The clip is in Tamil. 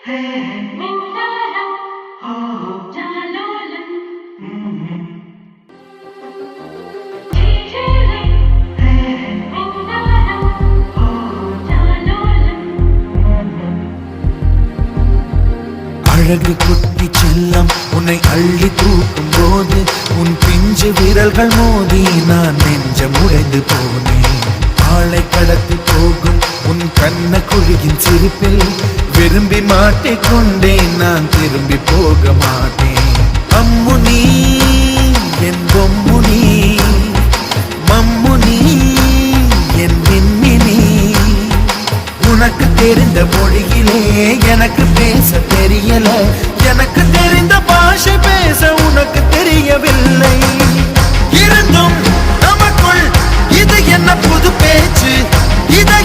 அழகு குட்டி செல்லம் உன்னை அள்ளி தூக்கும் போது உன் பிஞ்சு விரல்கள் மோதி நான் நெஞ்சம் உடைந்து போனேன். ஆளை கடத்தி போகும் உன் கண்ண குழியின் சிரிப்பில் விரும்பி மாட்டிக்கொண்டேன், நான் திரும்பி போக மாட்டேன். அம்முனி என் பொம்முனி, மம்முனி என் விண்மினி, உனக்கு தெரிந்த மொழியிலே எனக்கு பேச தெரியல, எனக்கு தெரிந்த பாஷை பேச உனக்கு தெரியவில்லை. இருந்தும் நமக்குள் இது என்ன புது பேச்சு, இதை